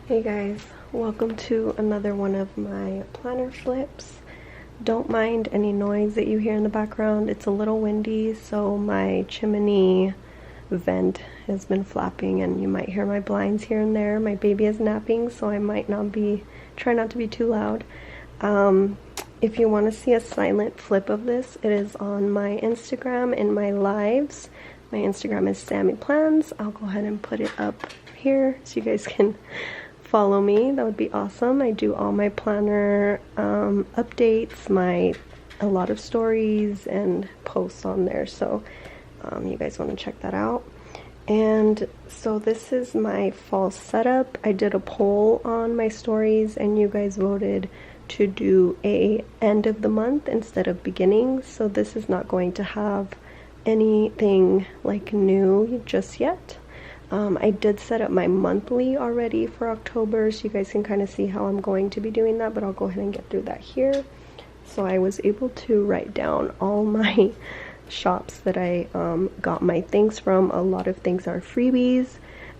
Hey guys, welcome to another one of my planner flips. Don't mind any noise that you hear in the background. It's a little windy, so my chimney vent has been flapping and you might hear my blinds here and there. My baby is napping, so I might not be, try not to be too loud. If you want to see a silent flip of this, it is on my Instagram in my lives. My Instagram is Sammy Plans. I'll go ahead and put it up here so you guys can follow me. That would be awesome. I do all my planner updates, a lot of stories and posts on there, so you guys want to check that out. And so this is my fall setup. I did a poll on my stories and you guys voted to do a end of the month instead of beginning, so this is not going to have anything like new just yet. I did set up my monthly already for October, so you guys can kind of see how I'm going to be doing that, but I'll go ahead and get through that here. So I was able to write down all my shops that I got my things from. A lot of things are freebies,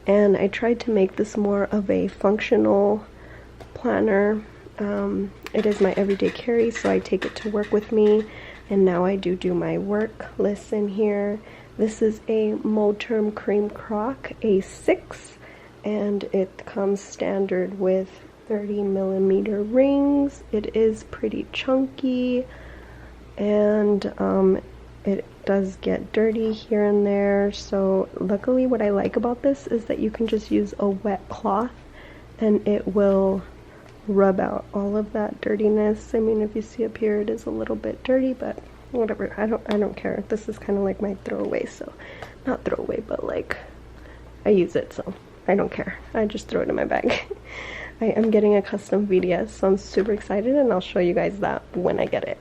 and I tried to make this more of a functional planner. It is my everyday carry, so I take it to work with me, and now I do my work lists in here. This is a Moterm Cream Croc A6, and it comes standard with 30mm rings. It is pretty chunky, and it does get dirty here and there, so luckily what I like about this is that you can just use a wet cloth and it will rub out all of that dirtiness. I mean, if you see up here, it is a little bit dirty, but whatever, I don't care. This is kind of like my throwaway, so not throwaway, but like I use it, so I don't care. I just throw it in my bag. I am getting a custom VDS, so I'm super excited, and I'll show you guys that when I get it.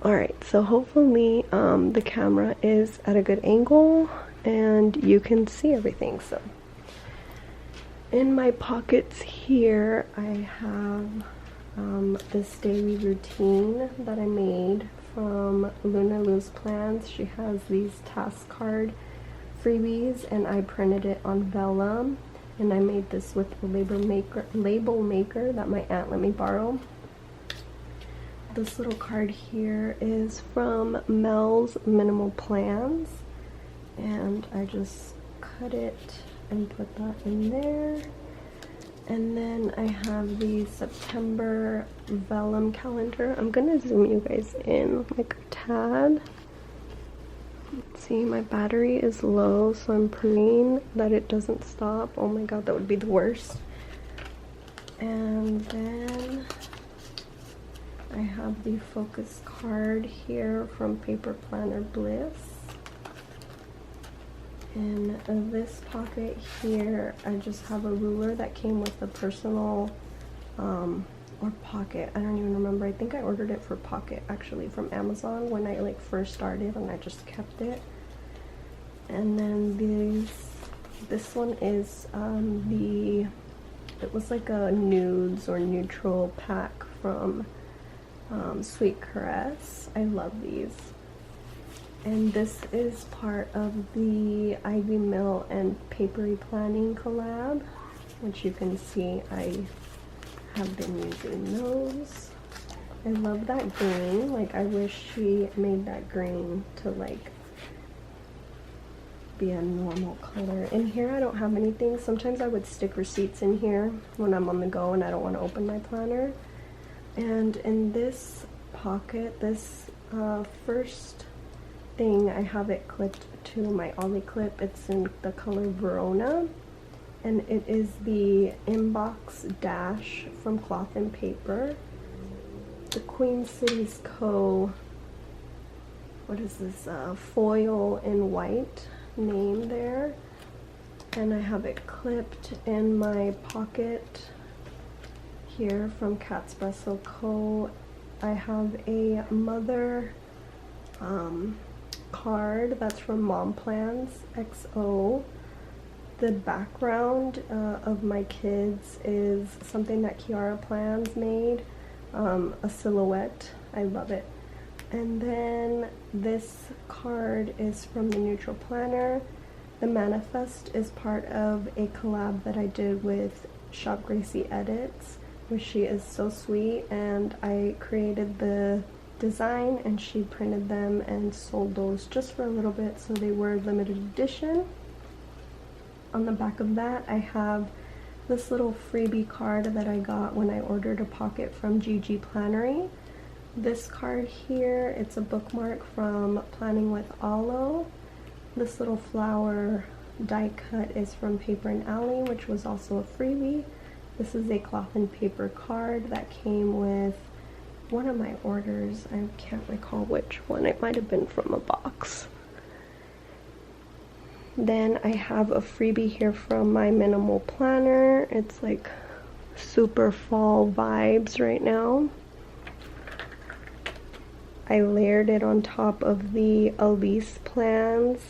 Alright, so hopefully the camera is at a good angle and you can see everything. So in my pockets here I have this daily routine that I made from Luna Lou's Plans. She has these task card freebies and I printed it on vellum, and I made this with a label maker that my aunt let me borrow. This little card here is from Mel's Minimal Plans, and I just cut it and put that in there. And then I have the September vellum calendar. I'm gonna zoom you guys in like a tad. Let's see, my battery is low, so I'm praying that it doesn't stop. Oh my god, that would be the worst. And then I have the focus card here from Paper Planner Bliss. In this pocket here, I just have a ruler that came with the personal, or pocket, I don't even remember. I think I ordered it for pocket actually from Amazon when I like first started, and I just kept it. And then this one is it was like a nudes or neutral pack from Sweet Caress. I love these. And this is part of the Ivy Mill and Papery Planning collab, which you can see I have been using those. I love that green. Like, I wish she made that green to like be a normal color. In here I don't have anything. Sometimes I would stick receipts in here when I'm on the go and I don't want to open my planner. And in this pocket, this first thing, I have it clipped to my Ollie clip. It's in the color Verona, and it is the Inbox Dash from Cloth and Paper. The Queen Cities Co. What is this? Foil in white name there. And I have it clipped in my pocket here from Catspresso Co. I have a mother card that's from Mom Plans XO. The background of my kids is something that Kiara Plans made, a silhouette. I love it. And then this card is from the Neutral Planner. The manifest is part of a collab that I did with Shop Gracie Edits, which she is so sweet, and I created the design and she printed them and sold those just for a little bit, so they were limited edition. On the back of that I have this little freebie card that I got when I ordered a pocket from GG Plannery. This card here, it's a bookmark from Planning with Aloe. This little flower die cut is from Paper and Alley, which was also a freebie. This is a cloth and paper card that came with one of my orders. I can't recall which one. It might have been from a box. Then I have a freebie here from my minimal planner. It's like super fall vibes right now. I layered it on top of the Elise Plans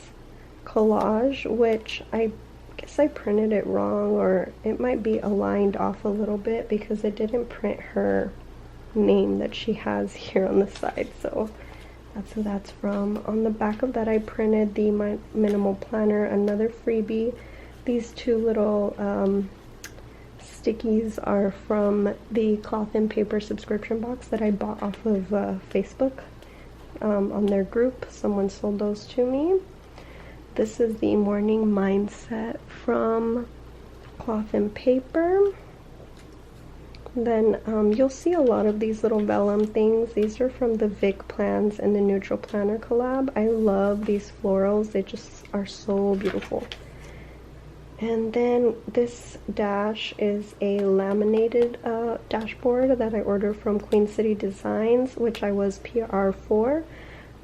collage, which I guess I printed it wrong, or it might be aligned off a little bit because it didn't print her name that she has here on the side, so that's who that's from. On the back of that I printed the minimal planner, another freebie. These two little stickies are from the cloth and paper subscription box that I bought off of Facebook on their group. Someone sold those to me. This is the morning mindset from cloth and paper. Then you'll see a lot of these little vellum things. These are from the Vic Plans and the Neutral Planner collab. I love these florals. They just are so beautiful. And then this dash is a laminated dashboard that I ordered from Queen City Designs, which I was PR for.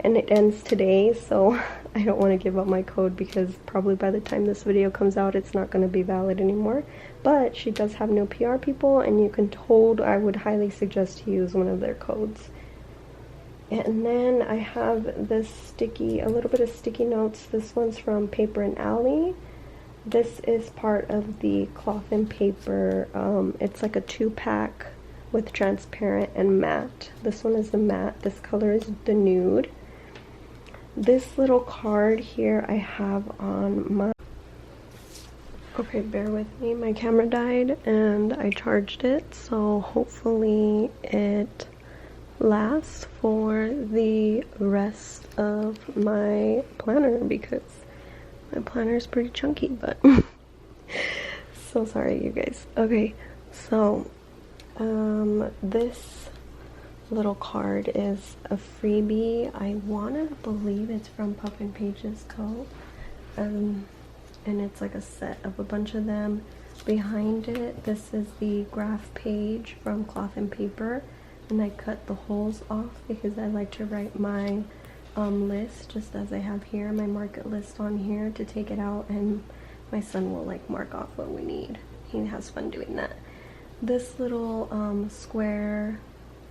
And it ends today, so I don't want to give up my code because probably by the time this video comes out it's not going to be valid anymore. But she does have new PR people, and you can I would highly suggest to use one of their codes. And then I have this sticky, a little bit of sticky notes. This one's from Paper and Alley. This is part of the cloth and paper. It's like a 2-pack with transparent and matte. This one is the matte. This color is the nude. This little card here I have on my... Okay, bear with me. My camera died and I charged it, so hopefully it lasts for the rest of my planner because my planner is pretty chunky, but so sorry you guys. Okay, so this little card is a freebie. I want to believe it's from Puffin Pages Co. And it's like a set of a bunch of them. Behind it, this is the graph page from Cloth and Paper, and I cut the holes off because I like to write my list just as I have here, my market list on here, to take it out, and my son will like mark off what we need. He has fun doing that. This little square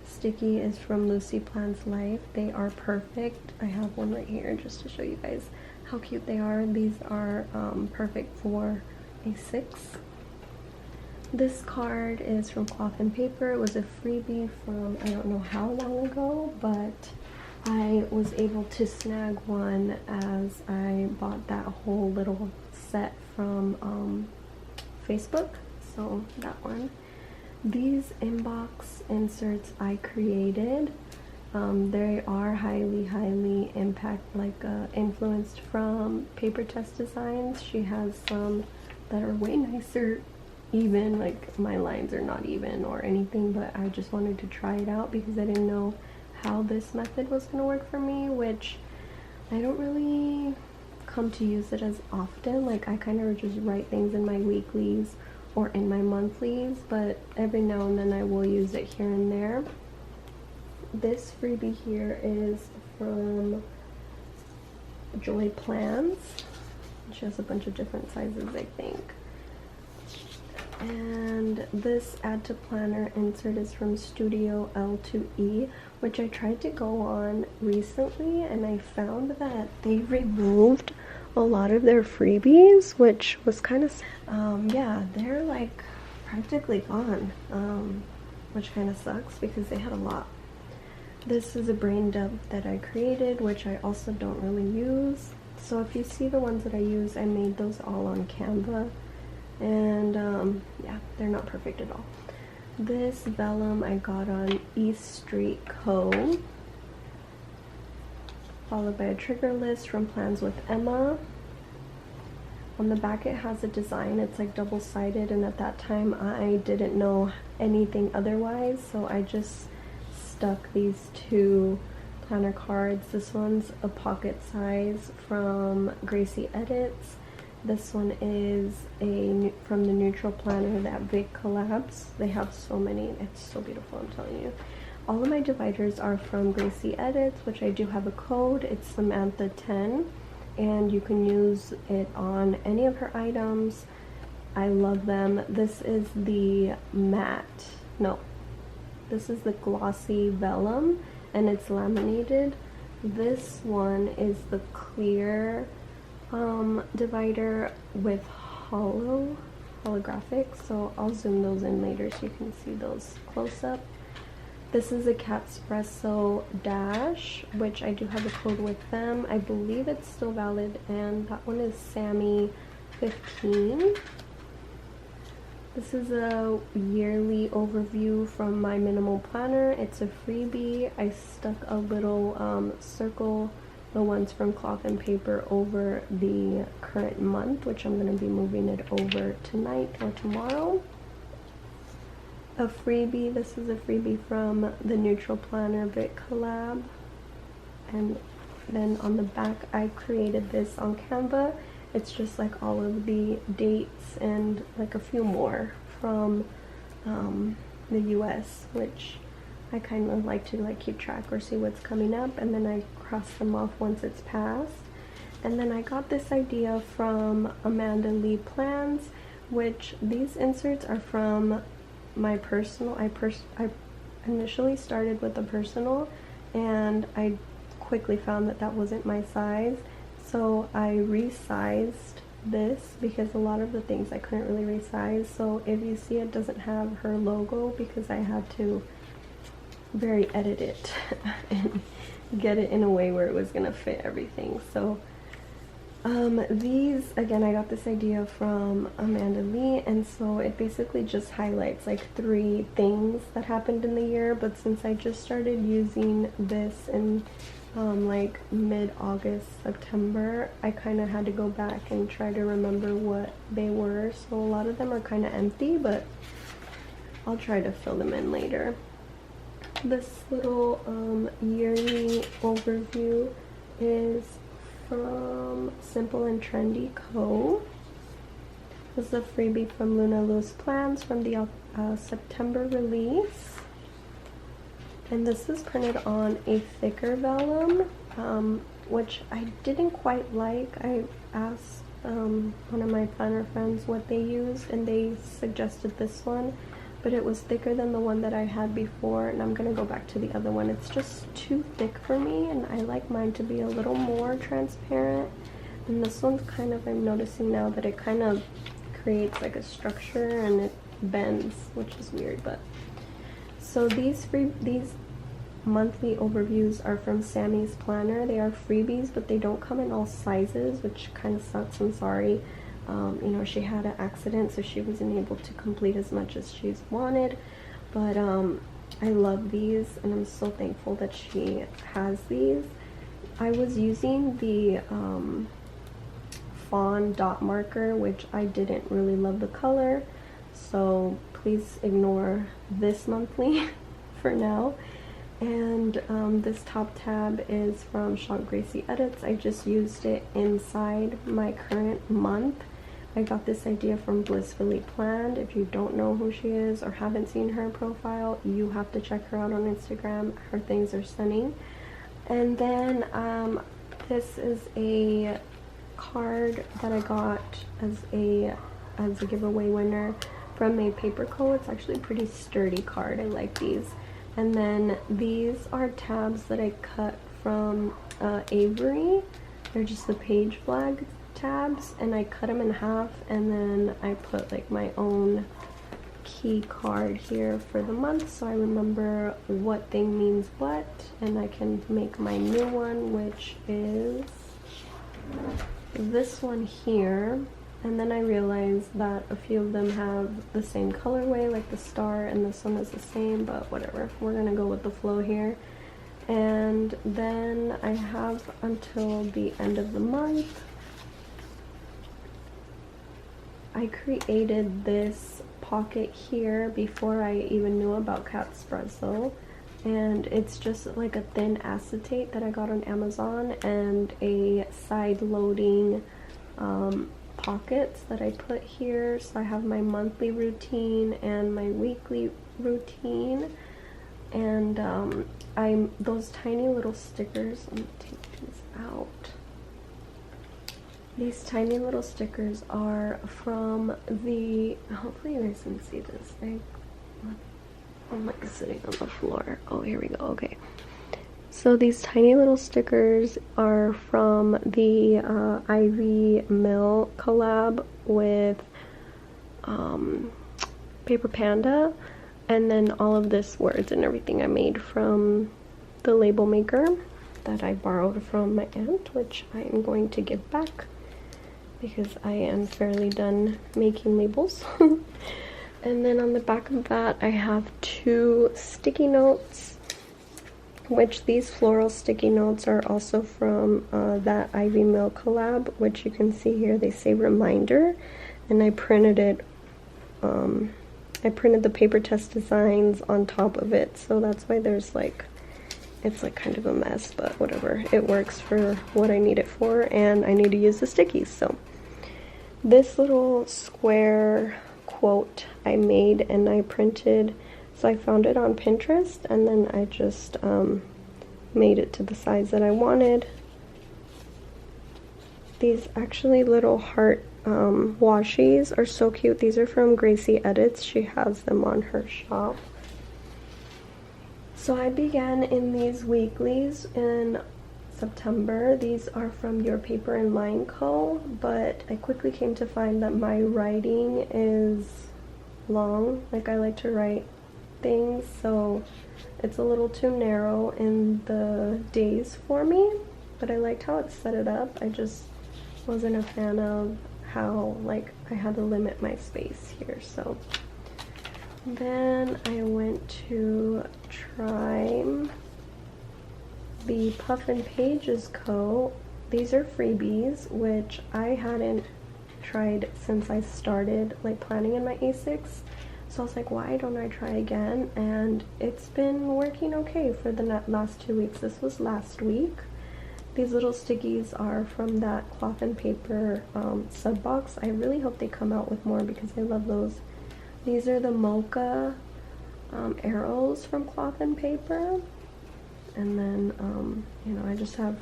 sticky is from Lucy Plans Life. They are perfect. I have one right here just to show you guys how cute they are. These are perfect for a 6. This card is from Cloth and Paper. It was a freebie from I don't know how long ago, but I was able to snag one as I bought that whole little set from Facebook, so that one. These inbox inserts I created. They are highly influenced from Paper Test Designs. She has some that are way nicer, even like my lines are not even or anything, but I just wanted to try it out because I didn't know how this method was going to work for me, which I don't really come to use it as often. Like I kind of just write things in my weeklies or in my monthlies, but every now and then I will use it here and there. This freebie here is from Joy Plans. She has a bunch of different sizes, I think. And this add to planner insert is from Studio L2E, which I tried to go on recently, and I found that they removed a lot of their freebies, which was kind of yeah, they're like practically gone, which kind of sucks because they had a lot. This is a brain dump that I created, which I also don't really use. So if you see the ones that I use, I made those all on Canva, and yeah, they're they're not perfect at all. This vellum I got on East Street Co. Followed by a trigger list from Plans with Emma. On the back it has a design, it's like double-sided, and at that time I didn't know anything otherwise, so I just stuck these two planner cards. This one's a pocket size from Gracie Edits. This one is from the Neutral Planner that Vic collabs. They have so many, it's so beautiful, I'm telling you. All of my dividers are from Gracie Edits, which I do have a code. It's Samantha 10. And you can use it on any of her items. I love them. This is the this is the glossy vellum, and it's laminated. This one is the clear divider with holographic, so I'll zoom those in later so you can see those close up. This is a Catspresso Dash, which I do have a code with them. I believe it's still valid, and that one is Sammy 15. This is a yearly overview from my minimal planner. It's a freebie. I stuck a little circle, the ones from cloth and paper, over the current month, which I'm going to be moving it over tonight or tomorrow. A freebie, this is a freebie from the Neutral Planner Vic collab, and then on the back I created this on Canva. It's just like all of the dates and like a few more from the US, which I kind of like to like keep track or see what's coming up, and then I cross them off once it's passed. And then I got this idea from Amanda Lee Plans, which these inserts are from my personal. I initially started with a personal, and I quickly found that that wasn't my size, so I resized this because a lot of the things I couldn't really resize. So if you see, it doesn't have her logo because I had to very edit it and get it in a way where it was gonna fit everything. So these, again, I got this idea from Amanda Lee, and so it basically just highlights like 3 things that happened in the year. But since I just started using this in like mid-August, September, I kind of had to go back and try to remember what they were. So a lot of them are kind of empty, but I'll try to fill them in later. This little yearly overview is from Simple and Trendy Co. This is a freebie from Luna Loose Plans from the September release. And this is printed on a thicker vellum, which I didn't quite like. I asked one of my planner friends what they used, and they suggested this one, but it was thicker than the one that I had before, and I'm gonna go back to the other one. It's just too thick for me, and I like mine to be a little more transparent. And this one's kind of, I'm noticing now that it kind of creates like a structure and it bends, which is weird. But so these monthly overviews are from Sammy's Planner. They are freebies, but they don't come in all sizes, which kind of sucks. I'm sorry. You know, she had an accident, so she wasn't able to complete as much as she's wanted. But I love these, and I'm so thankful that she has these. I was using the fawn dot marker, which I didn't really love the color, so please ignore this monthly for now. And this top tab is from Gracie Edits. I just used it inside my current month. I got this idea from Blissfully Planned. If you don't know who she is or haven't seen her profile, you have to check her out on Instagram. Her things are stunning. And then this is a card that I got as a giveaway winner from a Paper Co. It's actually a pretty sturdy card. I like these. And then these are tabs that I cut from Avery. They're just the page flag tabs, and I cut them in half, and then I put like my own key card here for the month, so I remember what thing means what, and I can make my new one, which is this one here. And then I realized that a few of them have the same colorway, like the star, and this one is the same, but whatever. We're gonna go with the flow here. And then I have until the end of the month. I created this pocket here before I even knew about Catspresso, and it's just like a thin acetate that I got on Amazon and a side loading pockets that I put here. So I have my monthly routine and my weekly routine, and I'm those tiny little stickers. Let me take these out. These tiny little stickers are from the, hopefully you guys can see this. I'm like sitting on the floor. Oh, here we go. Okay. So these tiny little stickers are from the Ivy Mill collab with Paper Panda. And then all of this words and everything I made from the label maker that I borrowed from my aunt, which I am going to give back because I am fairly done making labels. And then on the back of that I have 2 sticky notes, which these floral sticky notes are also from that Ivy Mill collab, which you can see here they say reminder, and I printed it, I printed the paper test designs on top of it, so that's why there's like, it's like kind of a mess, but whatever, it works for what I need it for, and I need to use the stickies. So this little square quote I made and I printed, so I found it on Pinterest, and then I just made it to the size that I wanted. These actually little heart washies are so cute. These are from Gracie Edits. She has them on her shop. So I began in these weeklies in September. These are from Your Paper and Line Co., but I quickly came to find that my writing is long. Like, I like to write things, so it's a little too narrow in the days for me, but I liked how it set it up. I just wasn't a fan of how, like, I had to limit my space here. So then I went to try the Puff and Pages Co. These are freebies, which I hadn't tried since I started like planning in my A6. So I was like, why don't I try again? And it's been working okay for the last 2 weeks. This was last week. These little stickies are from that Cloth and Paper sub box. I really hope they come out with more because I love those. These are the mocha arrows from Cloth and Paper. And then, you know, I just have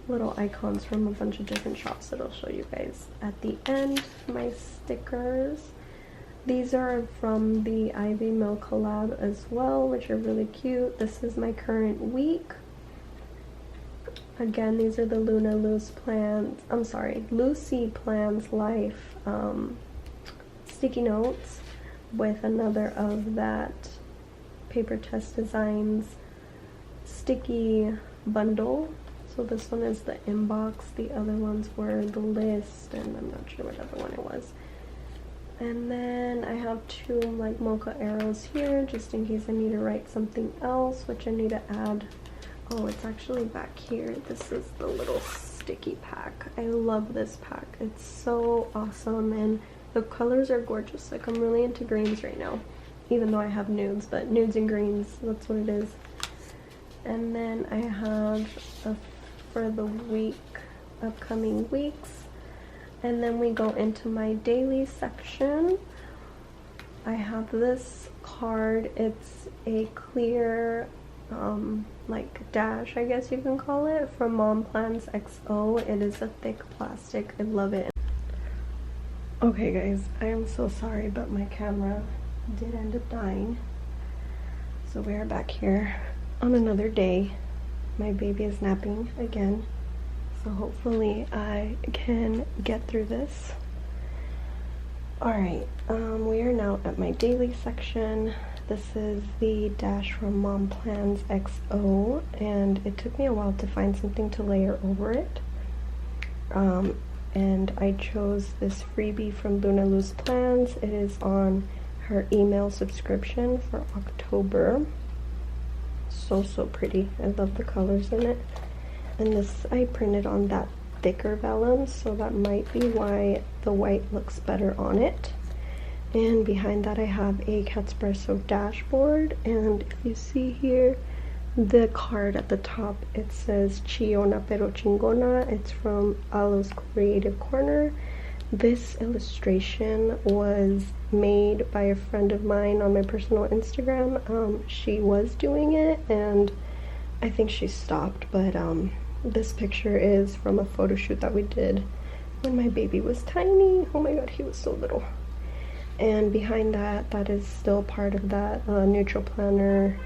little icons from a bunch of different shops that I'll show you guys at the end. My stickers. These are from the Ivy Mill collab as well, which are really cute. This is my current week. Again, these are the Lucy Plans Life sticky notes with another of that Paper Test Designs sticky bundle. So this one is the inbox, the other ones were the list, and I'm not sure what other one it was. And then I have 2 like mocha arrows here just in case I need to write something else, which I need to add. Oh, it's actually back here. This is the little sticky pack. I love this pack. It's so awesome, and the colors are gorgeous. Like, I'm really into greens right now, even though I have nudes, but nudes and greens, that's what it is. And then I have for the upcoming weeks, and then we go into my daily section. I have this card. It's a clear like dash, I guess you can call it, from Mom Plans XO. It is a thick plastic. I love it. Okay guys, I am so sorry, but my camera did end up dying, so we are back here on another day. My baby is napping again, so hopefully I can get through this. Alright, we are now at my daily section. This is the dash from Mom Plans XO, and it took me a while to find something to layer over it. and I chose this freebie from Luna Luz Plans. It is on her email subscription for October. So pretty. I love the colors in it. And this I printed on that thicker vellum, so that might be why the white looks better on it. And behind that I have a Catspresso dashboard, and if you see here the card at the top, it says Chiona pero chingona. It's from Alo's Creative Corner. This illustration was made by a friend of mine on my personal Instagram. She was doing it and I think she stopped, but this picture is from a photo shoot that we did when my baby was tiny. Oh my god, he was so little. And behind that, that is still part of that neutral planner.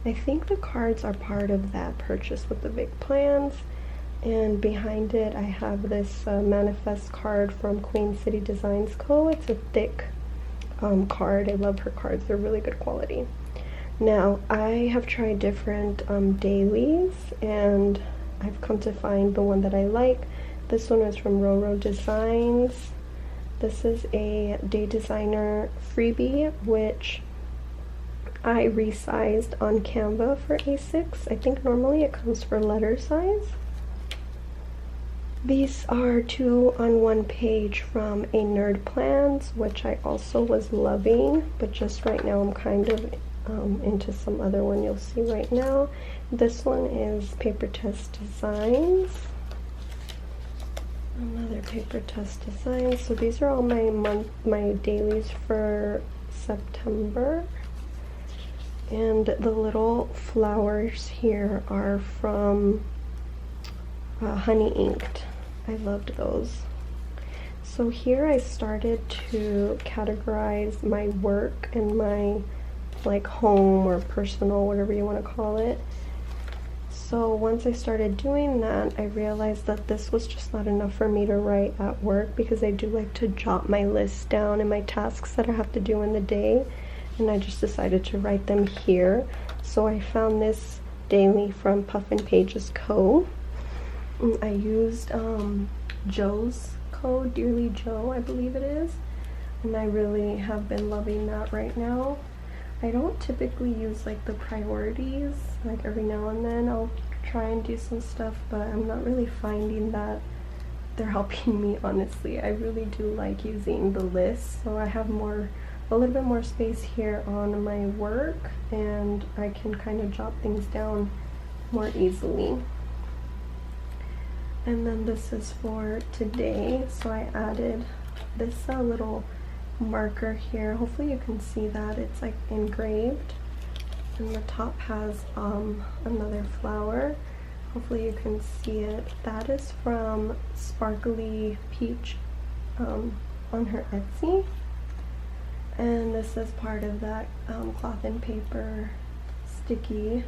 I think the cards are part of that purchase with the big plans. And behind it, I have this manifest card from Queen City Designs Co. It's a thick card. I love her cards. They're really good quality. Now, I have tried different dailies, and I've come to find the one that I like. This one is from Roro Designs. This is a Day Designer freebie, which I resized on Canva for A6. I think normally it comes for letter size. These are 2 on 1 page from a Nerd Plans, which I also was loving, but just right now I'm kind of into some other one you'll see right now. This one is Paper Test Designs. Another Paper Test Designs. So these are all my dailies for September. And the little flowers here are from Honey Inked. I loved those. So here I started to categorize my work and my like home or personal, whatever you want to call it. So once I started doing that, I realized that this was just not enough for me to write at work, because I do like to jot my list down and my tasks that I have to do in the day, and I just decided to write them here. So I found this daily from Puffin Pages Co. I used Joe's code, Dearly Joe, I believe it is, and I really have been loving that right now. I don't typically use like the priorities, like every now and then I'll try and do some stuff, but I'm not really finding that they're helping me, honestly. I really do like using the list, so I have a little bit more space here on my work, and I can kind of jot things down more easily. And then this is for today, so I added this little marker here. Hopefully you can see that it's like engraved, and the top has another flower. Hopefully you can see it. That is from Sparkly Peach on her Etsy, and this is part of that cloth and paper sticky.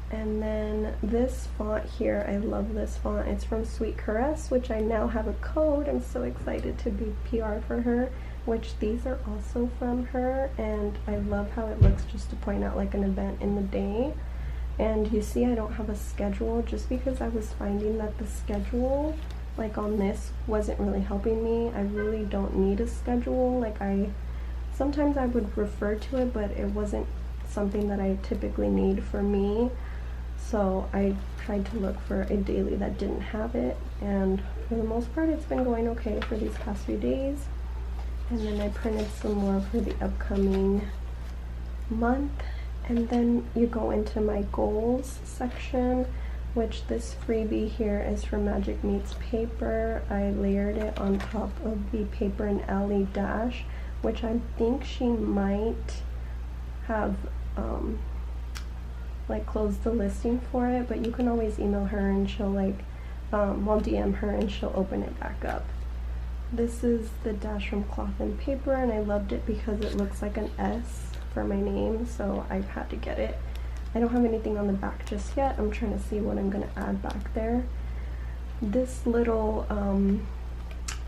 And then this font here, I love this font. It's from Sweet Caress, which I now have a code. I'm so excited to be PR for her, which these are also from her, and I love how it looks just to point out like an event in the day. And you see I don't have a schedule, just because I was finding that the schedule like on this wasn't really helping me. I really don't need a schedule. Like sometimes I would refer to it, but it wasn't something that I typically need for me. So I tried to look for a daily that didn't have it, and for the most part it's been going okay for these past few days. And then I printed some more for the upcoming month. And then you go into my goals section, which this freebie here is from Magic Meets Paper. I layered it on top of the Paper and Alley Dash, which I think she might have like closed the listing for it, but you can always email her and she'll like DM her and she'll open it back up. This is the dash from Cloth and Paper, and I loved it because it looks like an S for my name, so I've had to get it. I don't have anything on the back just yet. I'm trying to see what I'm going to add back there. This little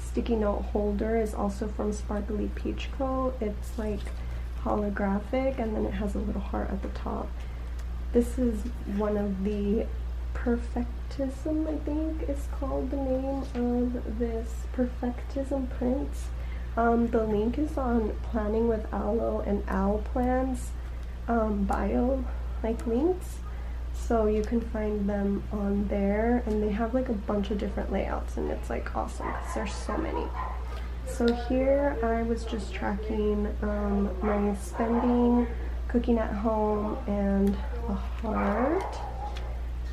sticky note holder is also from Sparkly Peach Co. It's like holographic, and then it has a little heart at the top. This is one of the Perfectism, I think is called the name of this Perfectism prints. The link is on Planning with Aloe and Owl Plans bio like links, so you can find them on there, and they have like a bunch of different layouts, and it's like awesome because there's so many. So here I was just tracking my spending, cooking at home, and a heart.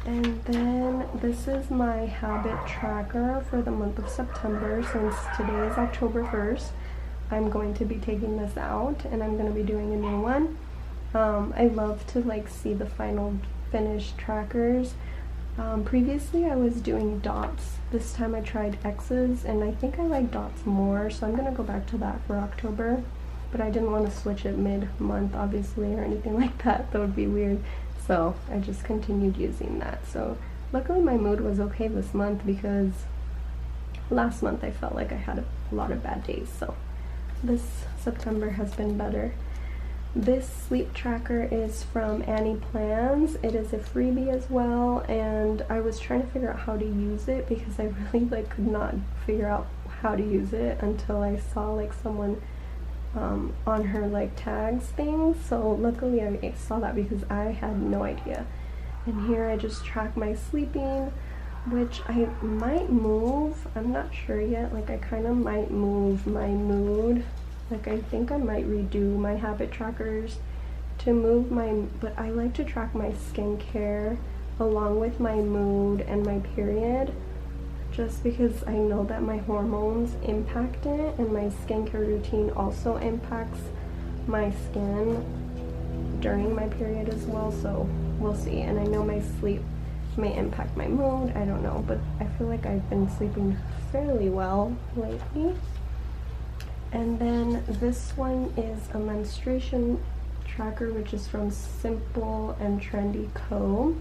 And then this is my habit tracker for the month of September. Since today is October 1st, I'm going to be taking this out and I'm going to be doing a new one. I love to like see the final finished trackers. Previously I was doing dots. This time I tried X's and I think I like dots more, so I'm going to go back to that for October. But I didn't want to switch it mid-month obviously or anything like that. That would be weird. So I just continued using that. So luckily my mood was okay this month because last month I felt like I had a lot of bad days. So this September has been better. This sleep tracker is from Annie Plans. It is a freebie as well, and I was trying to figure out how to use it because I really like could not figure out how to use it until I saw like someone on her like tags thing. So luckily I saw that because I had no idea. And here I just track my sleeping, which I might move. I'm not sure yet. Like I kind of might move my mood. Like I think I might redo my habit trackers to move my, but I like to track my skincare along with my mood and my period, just because I know that my hormones impact it, and my skincare routine also impacts my skin during my period as well, so we'll see. And I know my sleep may impact my mood, I don't know, but I feel like I've been sleeping fairly well lately. And then this one is a menstruation tracker, which is from Simple and Trendy Co.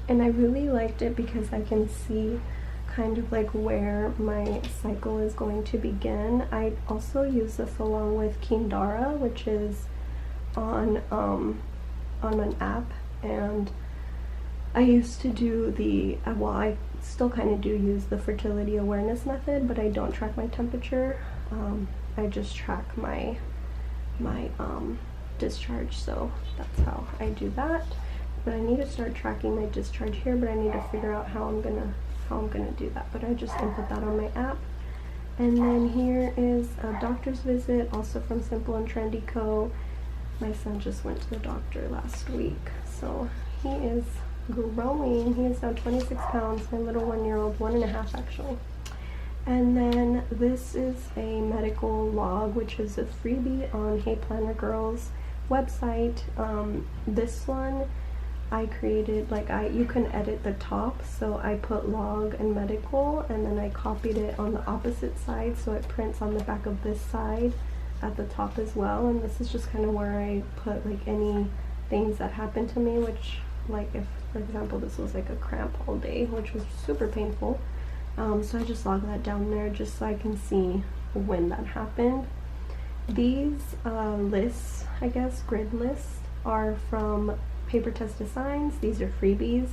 And I really liked it because I can see kind of like where my cycle is going to begin. I also use this along with Kindara, which is on an app, and I used to do the well, I still kind of do use the fertility awareness method, but I don't track my temperature. I just track my discharge, so that's how I do that. But I need to start tracking my discharge here, but I need to figure out how I'm gonna do that. But I just input that on my app. And then here is a doctor's visit, also from Simple and Trendy Co. My son just went to the doctor last week, so he is growing. He is now 26 pounds, my little 1-year-old, 1.5 actually. And then this is a medical log, which is a freebie on Hey Planner Girl's website. This one I created, like you can edit the top, so I put log and medical, and then I copied it on the opposite side, so it prints on the back of this side at the top as well. And this is just kind of where I put like any things that happened to me, which like if, for example, this was like a cramp all day, which was super painful. So I just log that down there just so I can see when that happened. These lists, I guess, grid lists, are from Paper Test Designs. These are freebies.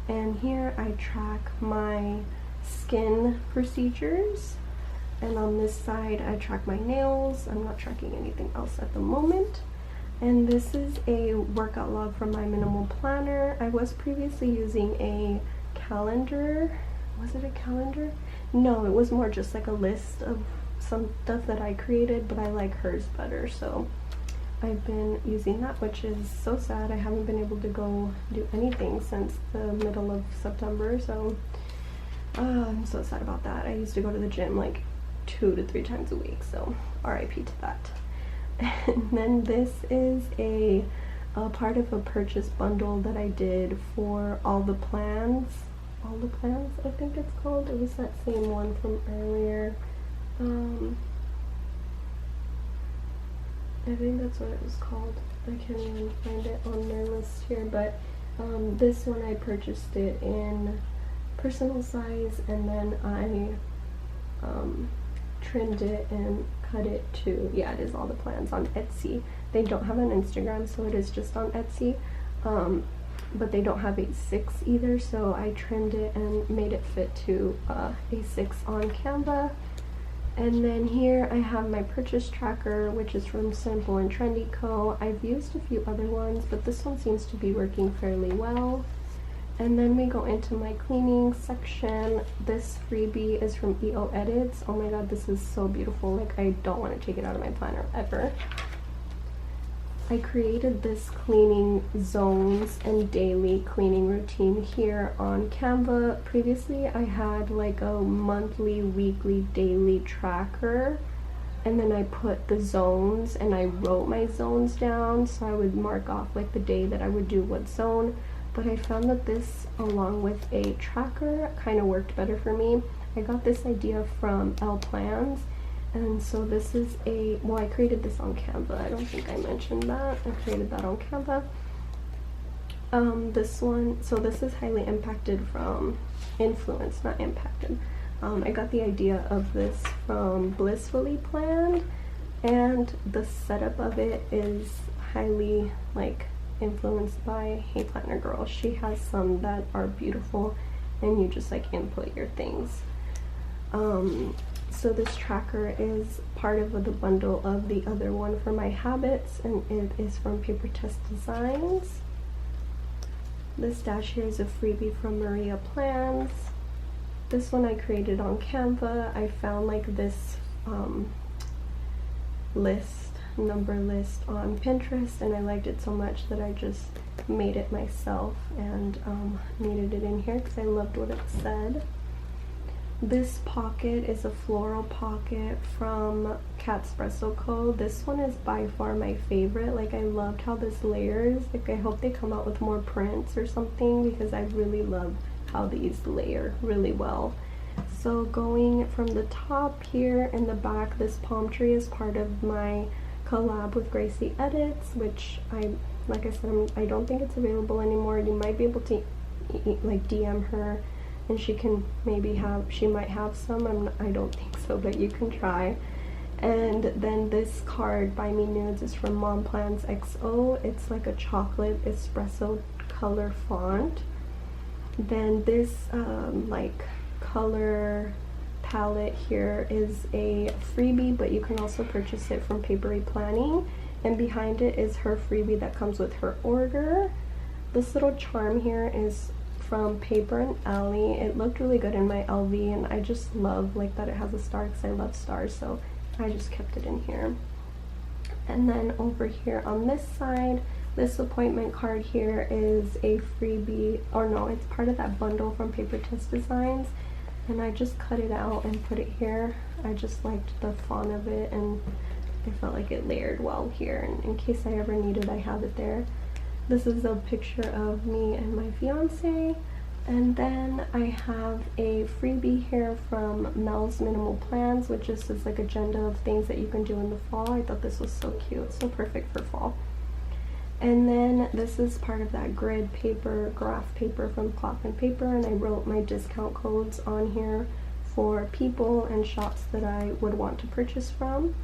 And here I track my skin procedures. And on this side I track my nails. I'm not tracking anything else at the moment. And this is a workout log from my minimal planner. I was previously using a calendar. Was it a calendar? No, it was more just like a list of some stuff that I created, but I like hers better, so I've been using that, which is so sad. I haven't been able to go do anything since the middle of September, so I'm so sad about that. I used to go to the gym like 2 to 3 times a week, so RIP to that. And then this is a part of a purchase bundle that I did for all the plans, I think it's called. It was that same one from earlier. I think that's what it was called. I can't even find it on their list here, but this one I purchased it in personal size, and then I trimmed it and cut it to, yeah, it is all the plans on Etsy. They don't have an Instagram, so it is just on Etsy. but they don't have A6 either, so I trimmed it and made it fit to A6 on Canva. And then here I have my purchase tracker, which is from Simple and Trendy Co. I've used a few other ones, but this one seems to be working fairly well. And then we go into my cleaning section. This freebie is from EO Edits. Oh my god, this is so beautiful. Like, I don't want to take it out of my planner ever. I created this cleaning zones and daily cleaning routine here on Canva. Previously, I had like a monthly, weekly, daily tracker, and then I put the zones and I wrote my zones down, so I would mark off like the day that I would do what zone. But I found that this, along with a tracker, kind of worked better for me. I got this idea from L Plans, and so this is a, well, I created this on Canva. I don't think I mentioned that. I created that on Canva. This one, so this is highly impacted from influence, not impacted. I got the idea of this from Blissfully Planned, and the setup of it is highly like influenced by Hey Planner Girl. She has some that are beautiful and you just like input your things. So this tracker is part of the bundle of the other one for my habits, and it is from Paper Test Designs. This dash here is a freebie from Maria Plans. This one I created on Canva. I found like this number list on Pinterest, and I liked it so much that I just made it myself and needed it in here because I loved what it said. This pocket is a floral pocket from Catspresso Co. This one is by far my favorite. Like, I loved how this layers. Like, I hope they come out with more prints or something, because I really love how these layer really well. So going from the top here in the back, this palm tree is part of my collab with Gracie Edits, which like I said, I don't think it's available anymore. You might be able to like DM her and she can maybe she might have some. I don't think so, but you can try. And then this card by Me Nudes is from Mom Plans XO. It's like a chocolate espresso color font. Then this like color palette here is a freebie, but you can also purchase it from Papery Planning, and behind it is her freebie that comes with her order. This little charm here is from Paper and Alley. It looked really good in my LV, and I just love like that it has a star because I love stars, so I just kept it in here. And then over here on this side, this appointment card here is a freebie, or no, it's part of that bundle from Paper Test Designs, and I just cut it out and put it here. I just liked the font of it, and I felt like it layered well here, and in case I ever need it, I have it there. This is a picture of me and my fiance. And then I have a freebie here from Mel's Minimal Plans, which just is like agenda of things that you can do in the fall. I thought this was so cute, so perfect for fall. And then this is part of that grid paper, graph paper from Cloth and Paper, and I wrote my discount codes on here for people and shops that I would want to purchase from.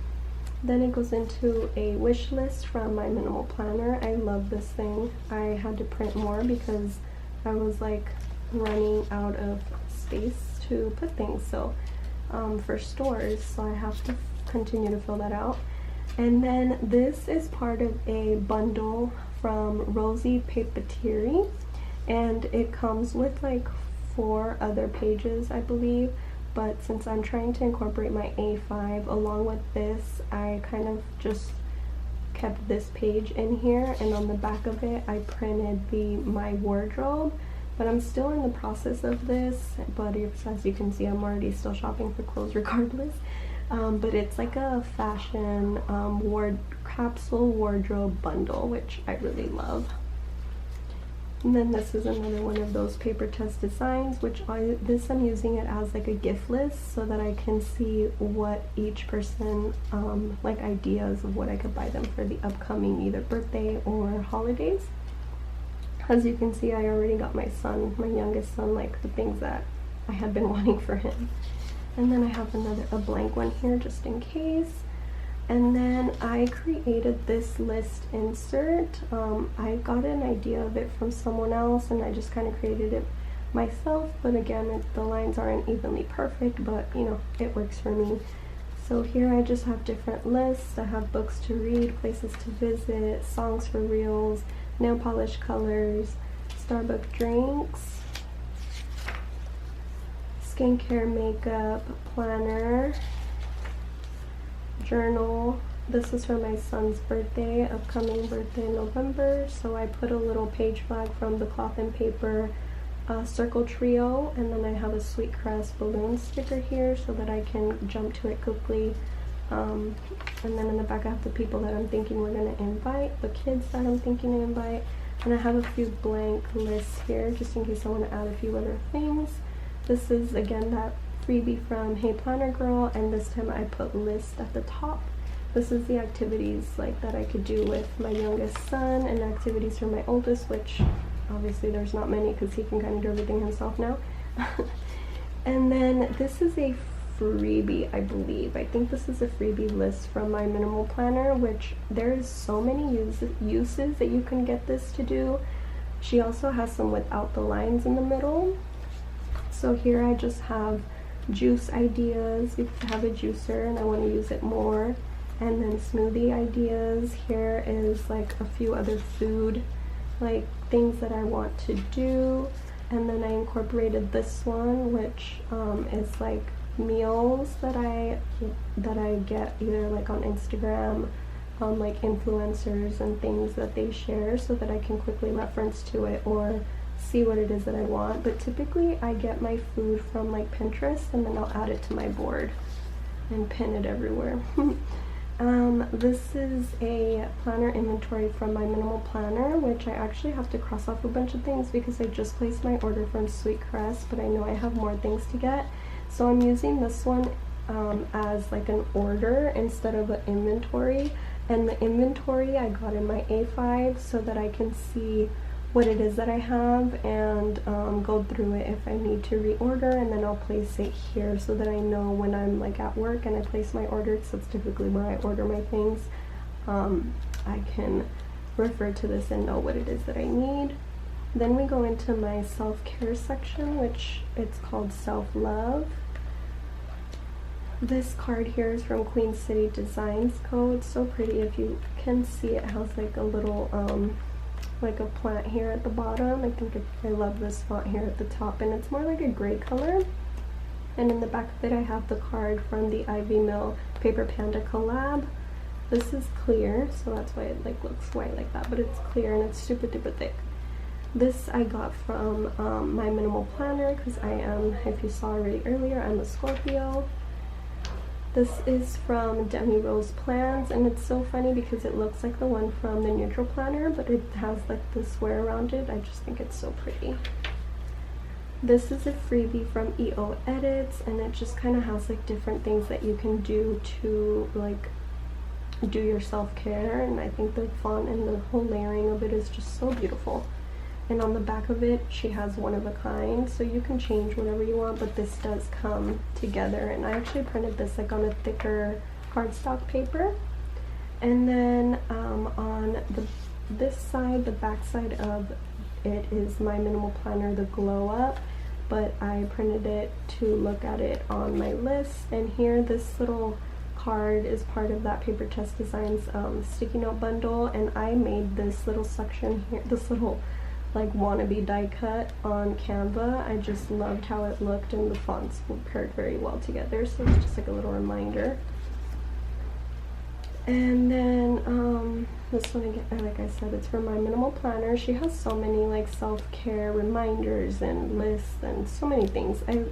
Then it goes into a wish list from my minimal planner. I love this thing. I had to print more because I was like running out of space to put things, so for stores, so I have to continue to fill that out. And then this is part of a bundle from Rosie Papeterie, and it comes with like 4 other pages, I believe, but since I'm trying to incorporate my A5 along with this, I kind of just kept this page in here, and on the back of it I printed my wardrobe. But I'm still in the process of this, but as you can see, I'm already still shopping for clothes regardless. But it's like a fashion capsule wardrobe bundle, which I really love. And then this is another one of those Paper Test Designs, which I'm using it as like a gift list so that I can see what each person, like ideas of what I could buy them for the upcoming either birthday or holidays. As you can see, I already got my youngest son, like the things that I had been wanting for him. And then I have a blank one here just in case. And then I created this list insert. I got an idea of it from someone else and I just kind of created it myself, but again, the lines aren't evenly perfect, but you know, it works for me. So here I just have different lists. I have books to read, places to visit, songs for reels, nail polish colors, Starbucks drinks, skincare, makeup, planner, journal. This is for my son's birthday, upcoming birthday in November, so I put a little page flag from the cloth and paper circle trio, and then I have a sweet crest balloon sticker here so that I can jump to it quickly. And then in the back I have the people that I'm thinking we're going to invite, the kids that I'm thinking to invite, and I have a few blank lists here just in case I want to add a few other things. This is again that freebie from Hey Planner Girl, and this time I put list at the top. This is the activities like that I could do with my youngest son and activities for my oldest, which obviously there's not many because he can kind of do everything himself now. And then this is a freebie, I believe. I think this is a freebie list from my minimal planner, which there's so many uses that you can get this to do. She also has some without the lines in the middle. So here I just have juice ideas because I have a juicer and I want to use it more. And then smoothie ideas. Here is like a few other food like things that I want to do, and then I incorporated this one, which is like meals that I get either like on Instagram, like influencers and things that they share, so that I can quickly reference to it or see what it is that I want. But typically I get my food from like Pinterest and then I'll add it to my board and pin it everywhere. This is a planner inventory from my minimal planner, which I actually have to cross off a bunch of things because I just placed my order from Sweet Crest, but I know I have more things to get. So I'm using this one as like an order instead of an inventory. And the inventory I got in my A5 so that I can see what it is that I have and go through it if I need to reorder, and then I'll place it here so that I know when I'm like at work and I place my order, because that's typically where I order my things. I can refer to this and know what it is that I need. Then we go into my self-care section, which it's called self-love. This card here is from Queen City Designs Co. It's so pretty. If you can see, it has like a little like a plant here at the bottom. I love this font here at the top, and it's more like a gray color. And in the back of it I have the card from the Ivy Mill Paper Panda collab. This is clear, so that's why it like looks white like that, but it's clear and it's super duper thick. This I got from my minimal planner because I am, if you saw already earlier, I'm a Scorpio. This is from Demi Rose Plans, and it's so funny because it looks like the one from the neutral planner, but it has like the square around it. I just think it's so pretty. This is a freebie from EO Edits, and it just kind of has like different things that you can do to like do your self-care, and I think the font and the whole layering of it is just so beautiful. And on the back of it she has one of a kind, so you can change whatever you want, but this does come together. And I actually printed this like on a thicker cardstock paper. And then on this side, the back side of it is my minimal planner, the Glow Up, but I printed it to look at it on my list. And here this little card is part of that Paper Test Designs sticky note bundle, and I made this little section here, this little like wannabe die cut on Canva. I just loved how it looked, and the fonts paired very well together, so it's just like a little reminder. And then this one again, like I said, it's from my minimal planner. She has so many like self-care reminders and lists and so many things. I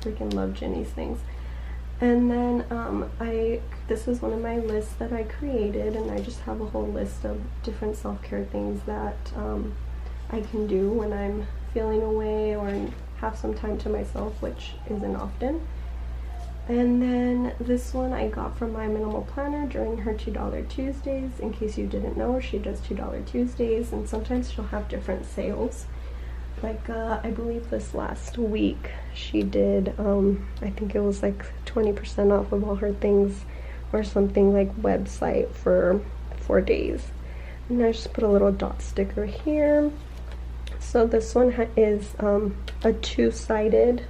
freaking love Jenny's things. And then this is one of my lists that I created, and I just have a whole list of different self-care things that I can do when I'm feeling away or have some time to myself, which isn't often. And then this one I got from my minimal planner during her $2 Tuesdays. In case you didn't know, she does $2 Tuesdays, and sometimes she'll have different sales. Like I believe this last week she did, I think it was like 20% off of all her things or something like website for 4 days. And I just put a little dot sticker here. So this one is a two-sided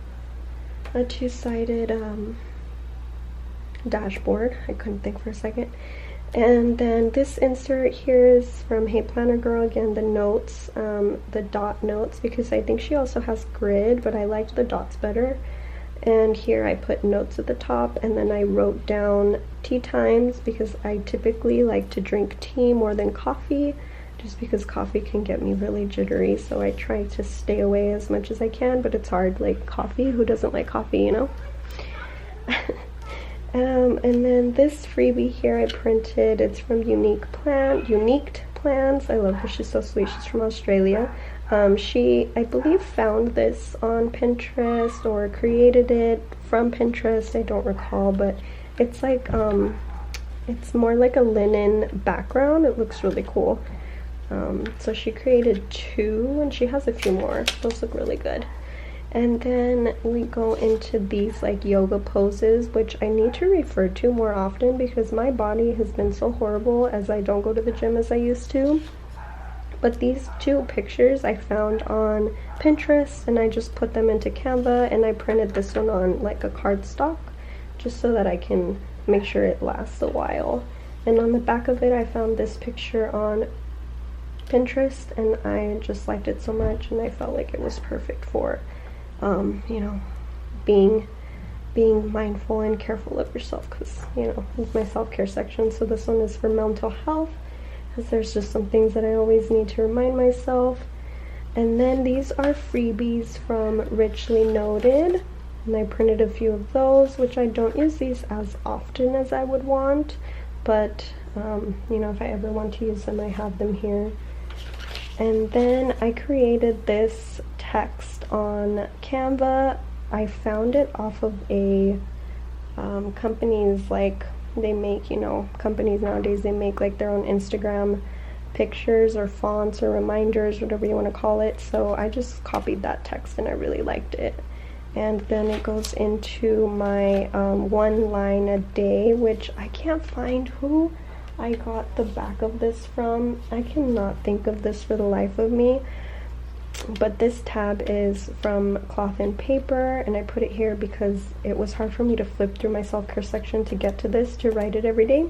dashboard. I couldn't think for a second. And then this insert here is from Hey Planner Girl, again the notes, the dot notes, because I think she also has grid, but I liked the dots better. And here I put notes at the top, and then I wrote down tea times because I typically like to drink tea more than coffee, just because coffee can get me really jittery, so I try to stay away as much as I can, but it's hard. Like coffee, who doesn't like coffee, you know? And then this freebie here I printed, it's from Unique Plans. I love her, she's so sweet, she's from Australia. She, I believe, found this on Pinterest or created it from Pinterest, I don't recall, but it's like, it's more like a linen background. It looks really cool. So she created 2, and she has a few more. Those look really good. And then we go into these like yoga poses, which I need to refer to more often because my body has been so horrible as I don't go to the gym as I used to. But these 2 pictures I found on Pinterest, and I just put them into Canva, and I printed this one on like a cardstock just so that I can make sure it lasts a while. And on the back of it I found this picture on Pinterest, and I just liked it so much, and I felt like it was perfect for you know, being mindful and careful of yourself, because, you know, it's my self-care section. So this one is for mental health, because there's just some things that I always need to remind myself. And then these are freebies from Richly Noted, and I printed a few of those, which I don't use these as often as I would want, but you know, if I ever want to use them, I have them here. And then I created this text on Canva. I found it off of a companies, like they make, you know, companies nowadays, they make like their own Instagram pictures or fonts or reminders, whatever you want to call it. So I just copied that text and I really liked it. And then it goes into my 1 line a day, which I can't find who I got the back of this from. I cannot think of this for the life of me, but this tab is from Cloth and Paper, and I put it here because it was hard for me to flip through my self-care section to get to this to write it every day.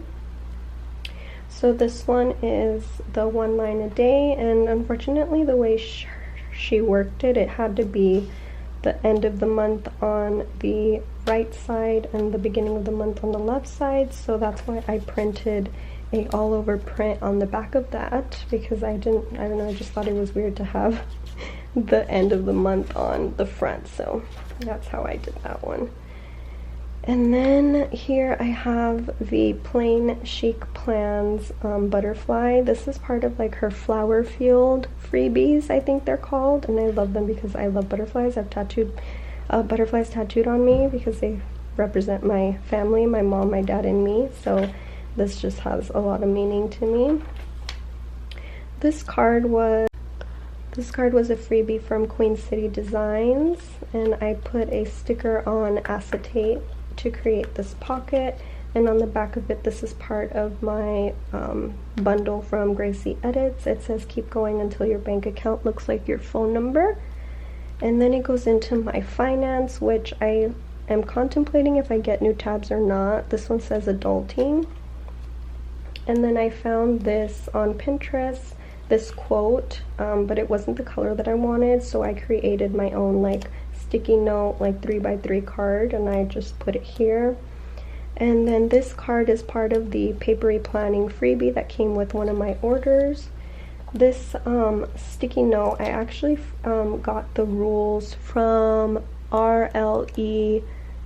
So this one is the 1 line a day, and unfortunately the way she worked it, it had to be the end of the month on the right side and the beginning of the month on the left side. So that's why I printed a all over print on the back of that, because I don't know, I just thought it was weird to have the end of the month on the front. So that's how I did that one. And then here I have the Plain Chic Plans butterfly. This is part of like her flower field freebies, I think they're called, and I love them because I love butterflies. I've tattooed butterflies tattooed on me because they represent my family, my mom, my dad, and me. So this just has a lot of meaning to me. This card was a freebie from Queen City Designs, and I put a sticker on acetate to create this pocket, and on the back of it, this is part of my bundle from Gracie Edits. It says keep going until your bank account looks like your phone number. And then it goes into my finance, which I am contemplating if I get new tabs or not. This one says adulting. And then I found this on Pinterest, this quote, but it wasn't the color that I wanted, so I created my own like sticky note, like 3x3 card, and I just put it here. And then this card is part of the papery planning freebie that came with one of my orders. This sticky note, I actually got the rules from RLE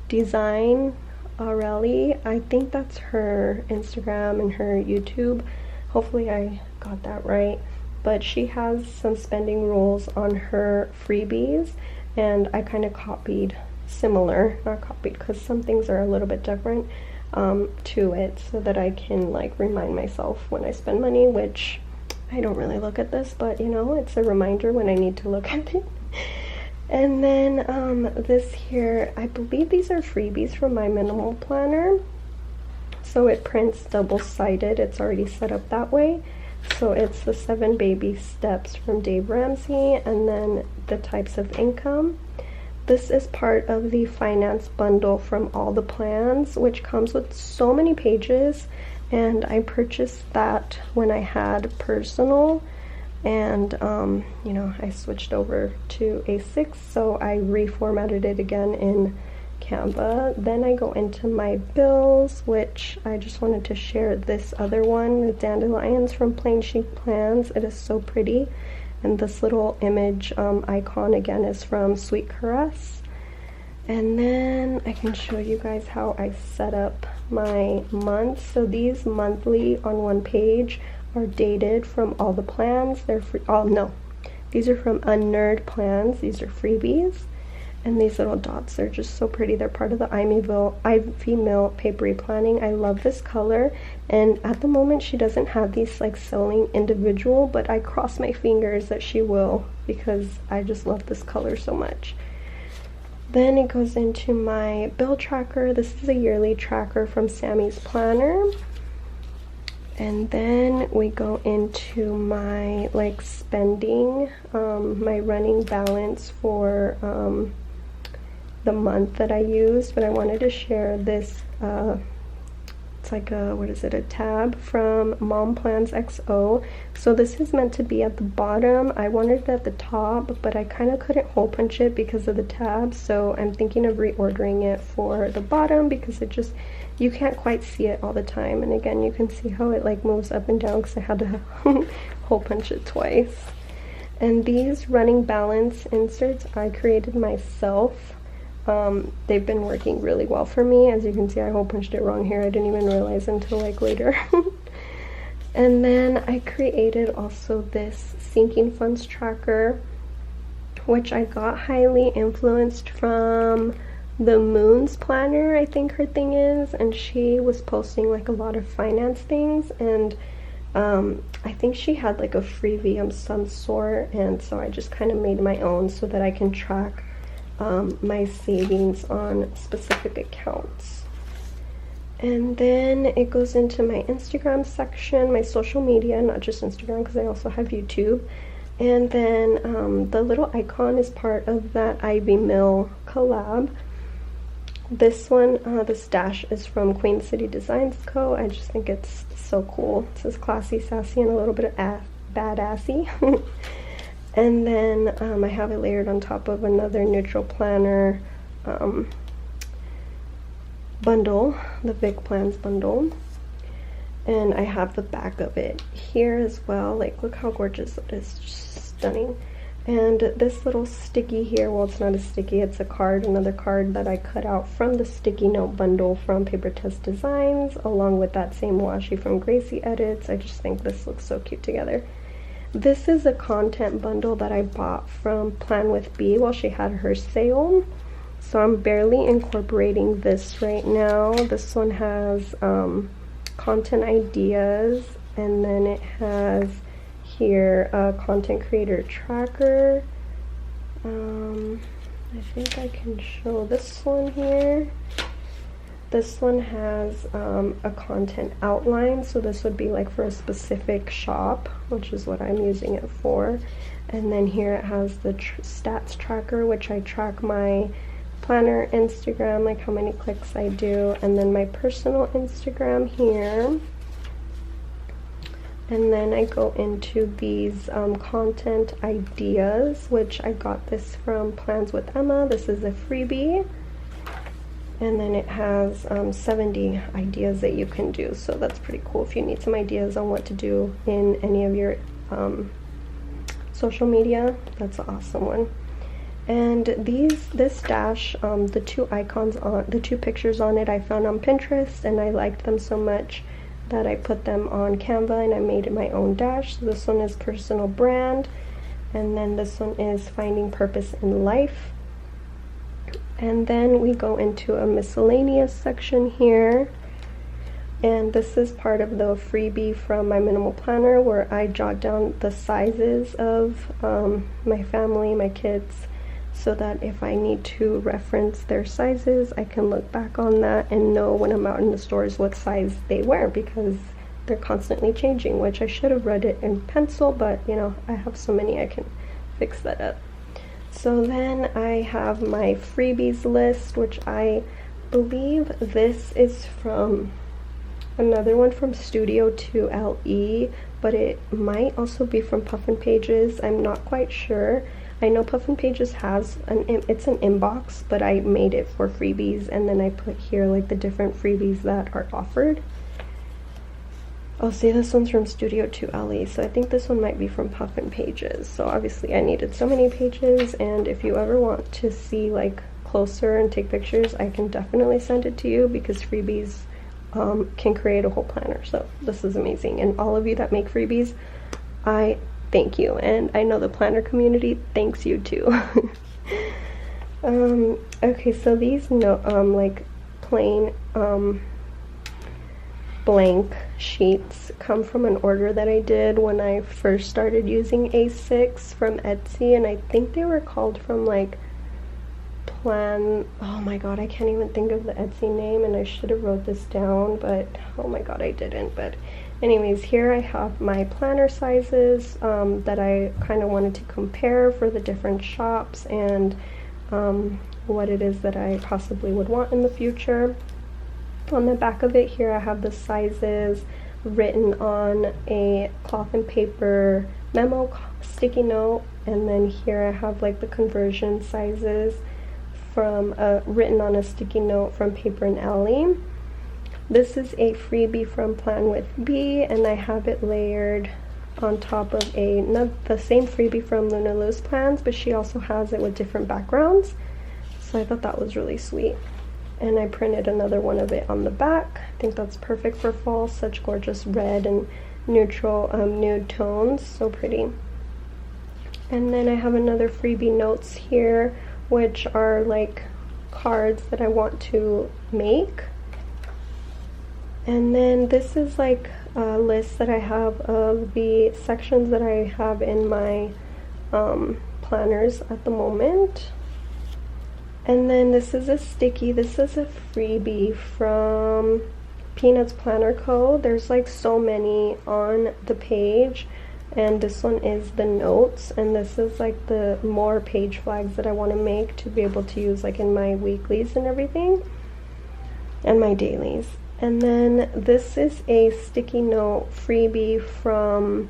Design. RLE, I think that's her Instagram and her YouTube. Hopefully I got that right. But she has some spending rules on her freebies, and I kind of copied similar, not copied because some things are a little bit different, to it, so that I can like remind myself when I spend money, which I don't really look at this, but you know, it's a reminder when I need to look at it. And then this here, I believe these are freebies from my minimal planner. So it prints double-sided. It's already set up that way. So it's the 7 baby steps from Dave Ramsey, and then the types of income. This is part of the finance bundle from all the plans, which comes with so many pages, and I purchased that when I had personal, and you know, I switched over to A6, so I reformatted it again in Canva. Then I go into my bills, which I just wanted to share this other one, the dandelions from Plain Chic Plans. It is so pretty, and this little image icon again is from Sweet Caress. And then I can show you guys how I set up my months. So these monthly on one page are dated from all the plans. They're free. Oh no, these are from Unnerd Plans. These are freebies. And these little dots, they're just so pretty. They're part of the Ivy Mill papery planning. I love this color, and at the moment she doesn't have these like selling individual, but I cross my fingers that she will, because I just love this color so much. Then it goes into my bill tracker. This is a yearly tracker from Sammy's Planner. And then we go into my like spending, my running balance for the month that I used. But I wanted to share this, it's like a, what is it, a tab from Mom Plans XO. So this is meant to be at the bottom. I wanted it at the top, but I kind of couldn't hole punch it because of the tab, so I'm thinking of reordering it for the bottom, because it just, you can't quite see it all the time. And again, you can see how it like moves up and down because I had to hole punch it twice. And these running balance inserts I created myself. They've been working really well for me. As you can see, I hole punched it wrong here. I didn't even realize until like later. And then I created also this sinking funds tracker, which I got highly influenced from the Moon's Planner, I think her thing is, and she was posting like a lot of finance things, and I think she had like a freebie of some sort, and so I just kind of made my own so that I can track my savings on specific accounts. And then it goes into my Instagram section, my social media, not just Instagram because I also have YouTube. And then the little icon is part of that Ivy Mill collab. This one, this dash is from Queen City Designs Co. I just think it's so cool. It says classy, sassy, and a little bit of badassy. And then I have it layered on top of another neutral planner bundle, the Vic Plans bundle. And I have the back of it here as well. Like, look how gorgeous it is, just stunning. And this little sticky here, well, it's not a sticky, it's a card, another card that I cut out from the sticky note bundle from Paper Test Designs, along with that same washi from Gracie Edits. I just think this looks so cute together. This is a content bundle that I bought from Plan with B while she had her sale. So I'm barely incorporating this right now. This one has content ideas, and then it has here a content creator tracker. I think I can show this one here. This one has a content outline, so this would be like for a specific shop, which is what I'm using it for. And then here it has the stats tracker, which I track my planner Instagram, like how many clicks I do, and then my personal Instagram here. And then I go into these content ideas, which I got this from Plans with Emma. This is a freebie. And then it has 70 ideas that you can do, so that's pretty cool if you need some ideas on what to do in any of your social media. That's an awesome one. And this dash, the two icons on, the two pictures on it I found on Pinterest, and I liked them so much that I put them on Canva and I made it my own dash. So this one is personal brand, and then this one is finding purpose in life. And then we go into a miscellaneous section here, and this is part of the freebie from my minimal planner, where I jot down the sizes of my family, my kids. so that if I need to reference their sizes, I can look back on that and know when I'm out in the stores what size they wear, because they're constantly changing, which I should have read it in pencil, but you know, I have so many I can fix that up. So then I have my freebies list, which I believe this is from another one from Studio 2 LE, but it might also be from Puffin Pages. I'm not quite sure. I know Puffin Pages has it's an inbox, but I made it for freebies, and then I put here like the different freebies that are offered. Oh, see, this one's from Studio 2 LE, so I think this one might be from Puffin Pages. So obviously I needed so many pages, and if you ever want to see like closer and take pictures, I can definitely send it to you, because freebies can create a whole planner. So this is amazing, and all of you that make freebies, I thank you, and I know the planner community thanks you too. Okay, so these like plain blank sheets come from an order that I did when I first started using A6 from Etsy, and I think they were called from like oh my god, I can't even think of the Etsy name, and I should have wrote this down, but oh my god, I didn't. But anyways, here I have my planner sizes that I kind of wanted to compare for the different shops, and what it is that I possibly would want in the future. On the back of it here, I have the sizes written on a cloth and paper memo sticky note, and then here I have like the conversion sizes from written on a sticky note from Paper and Alley. This is a freebie from Plan with B, and I have it layered on top of the same freebie from Luna Lou's plans, but she also has it with different backgrounds, so I thought that was really sweet. And I printed another one of it on the back. I think that's perfect for fall, such gorgeous red and neutral nude tones, so pretty. And then I have another freebie notes here, which are like cards that I want to make. And then this is like a list that I have of the sections that I have in my planners at the moment. And then this is a sticky. This is a freebie from Peanuts Planner Co. There's like so many on the page, and this one is the notes, and this is like the more page flags that I want to make to be able to use like in my weeklies and everything, and my dailies. And then this is a sticky note freebie from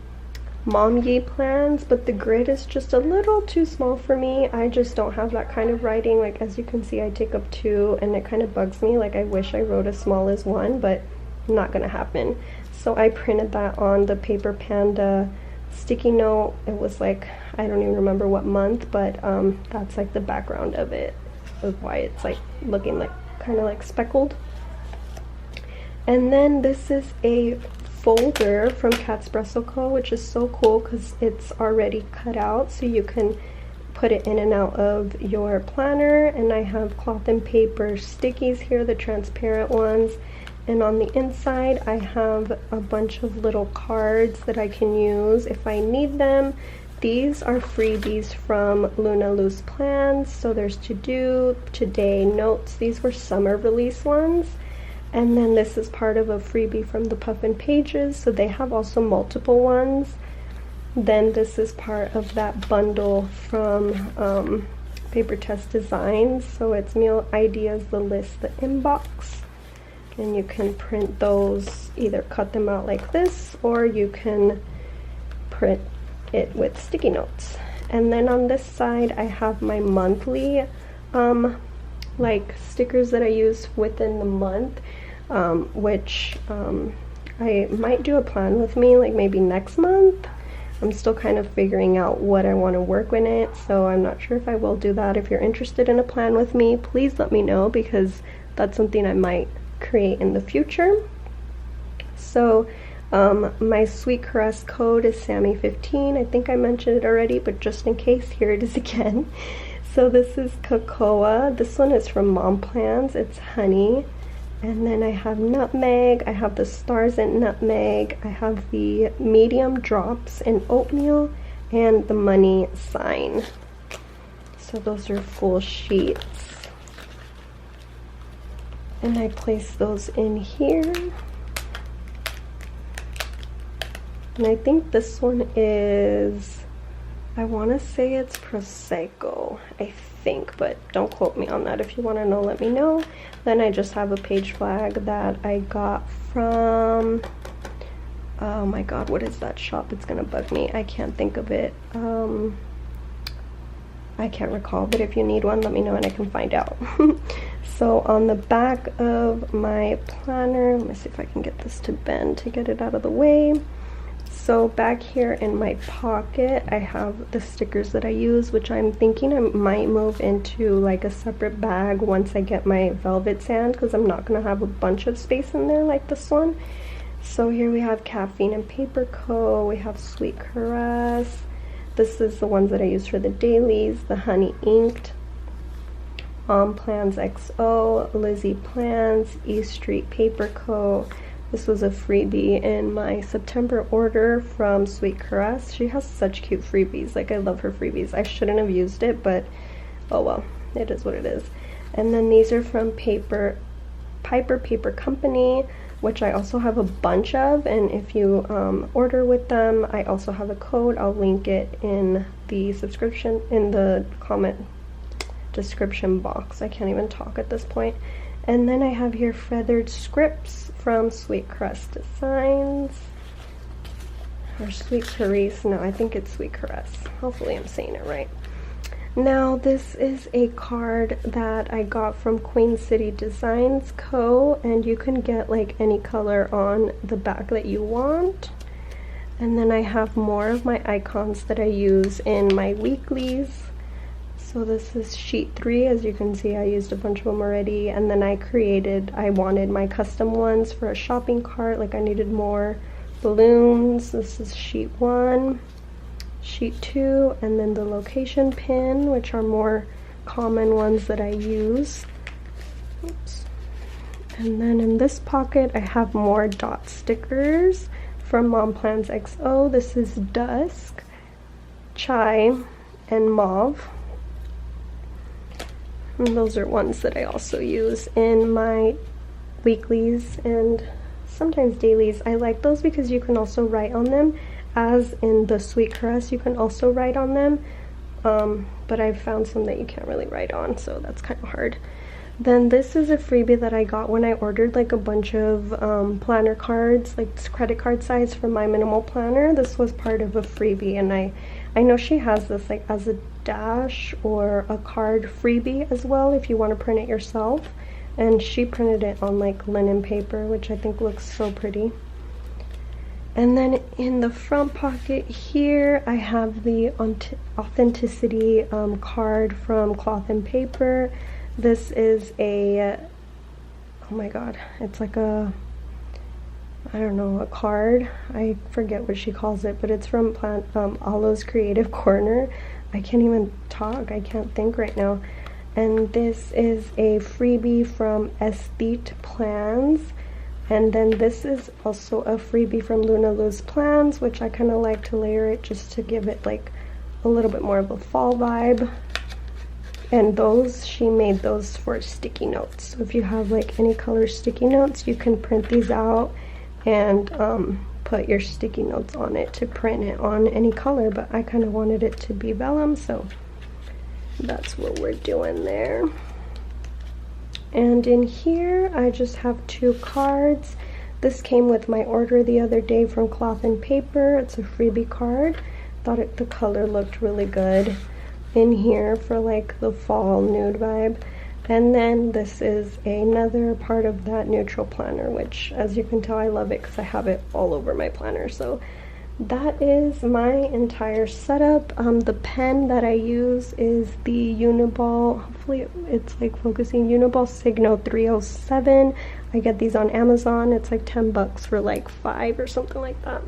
Mom Ye Plans, but the grid is just a little too small for me. I just don't have that kind of writing. Like, as you can see, I take up 2, and it kind of bugs me. Like, I wish I wrote as small as 1, but not gonna happen. So I printed that on the Paper Panda sticky note. It was like, I don't even remember what month, but that's like the background of it, of why it's like looking like kind of like speckled. And then this is a folder from Catspresso Co., which is so cool because it's already cut out, so you can put it in and out of your planner. And I have cloth and paper stickies here, the transparent ones, and on the inside I have a bunch of little cards that I can use if I need them. These are freebies from Luna Lou's plans, so there's to do, today, notes. These were summer release ones. And then this is part of a freebie from the Puffin Pages, so they have also multiple ones. Then this is part of that bundle from Paper Test Designs, so it's Meal Ideas, the list, the inbox. And you can print those, either cut them out like this, or you can print it with sticky notes. And then on this side I have my monthly like stickers that I use within the month, which I might do a plan with me like maybe next month. I'm still kind of figuring out what I want to work in it, so I'm not sure if I will do that. If you're interested in a plan with me, please let me know, because that's something I might create in the future. So my Sweet Caress code is Sammy15. I think I mentioned it already, but just in case, here it is again. So this is cocoa. This one is from Mom Plans. It's honey. And then I have nutmeg. I have the stars and nutmeg. I have the medium drops and oatmeal, and the money sign. So those are full sheets. And I place those in here. And I think this one is, I want to say it's Prosecco, I think, but don't quote me on that. If you want to know, let me know. Then I just have a page flag that I got from, oh my god, what is that shop? It's gonna bug me. I can't think of it. I can't recall, but if you need one, let me know and I can find out. So on the back of my planner, let me see if I can get this to bend to get it out of the way. So back here in my pocket, I have the stickers that I use, which I'm thinking I might move into like a separate bag once I get my velvet sand, because I'm not going to have a bunch of space in there like this one. So here we have Caffeine and Paper Co. We have Sweet Caress. This is the ones that I use for the dailies. The Honey Inked. Plans XO. Lizzie Plans. E Street Paper Co. This was a freebie in my September order from Sweet Caress. She has such cute freebies. Like, I love her freebies. I shouldn't have used it, but oh well. It is what it is. And then these are from Piper Paper Company, which I also have a bunch of, and if you order with them, I also have a code. I'll link it in the subscription, in the comment description box. I can't even talk at this point. And then I have here Feathered Scripts from Sweet Caress Designs, or Sweet Caress. No, I think it's Sweet Caress. Hopefully I'm saying it right. Now this is a card that I got from Queen City Designs Co. And you can get like any color on the back that you want. And then I have more of my icons that I use in my weeklies. So this is sheet 3. As you can see, I used a bunch of them already. And then I wanted my custom ones for a shopping cart. Like, I needed more balloons. This is sheet 1. Sheet 2, and then the location pin, which are more common ones that I use. Oops. And then in this pocket I have more dot stickers from Mom Plans XO. This is Dusk, Chai, and Mauve. And those are ones that I also use in my weeklies and sometimes dailies. I like those because you can also write on them. As in the Sweet Caress, you can also write on them, but I've found some that you can't really write on, so that's kind of hard. Then this is a freebie that I got when I ordered like a bunch of planner cards, like credit card size for my minimal planner. This was part of a freebie, and I know she has this like as a dash or a card freebie as well if you want to print it yourself, and she printed it on like linen paper, which I think looks so pretty. And then in the front pocket here, I have the Authenticity card from Cloth and Paper. This is a, oh my god, it's like a, I don't know, a card. I forget what she calls it, but it's from Alo's Creative Corner. I can't even talk, I can't think right now. And this is a freebie from Aesthete Plans. And then this is also a freebie from Luna Lou's Plans, which I kind of like to layer it just to give it like a little bit more of a fall vibe. And those, she made those for sticky notes. So if you have like any color sticky notes, you can print these out and put your sticky notes on it to print it on any color. But I kind of wanted it to be vellum, so that's what we're doing there. And in here, I just have 2 cards. This came with my order the other day from Cloth and Paper. It's a freebie card. Thought the color looked really good in here for like the fall nude vibe. And then this is another part of that neutral planner, which as you can tell, I love it because I have it all over my planner. So that is my entire setup. The pen that I use is the Uniball, hopefully it's like focusing, Uniball Signo 307. I get these on Amazon. It's like 10 bucks for like 5 or something like that.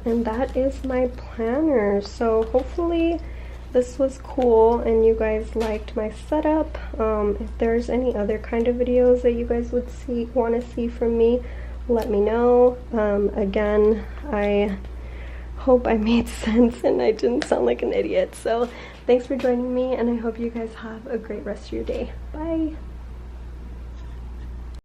And that is my planner. So hopefully this was cool and you guys liked my setup. If there's any other kind of videos that you guys would want to see from me, let me know. Again, I hope I made sense and I didn't sound like an idiot. So thanks for joining me, and I hope you guys have a great rest of your day. Bye.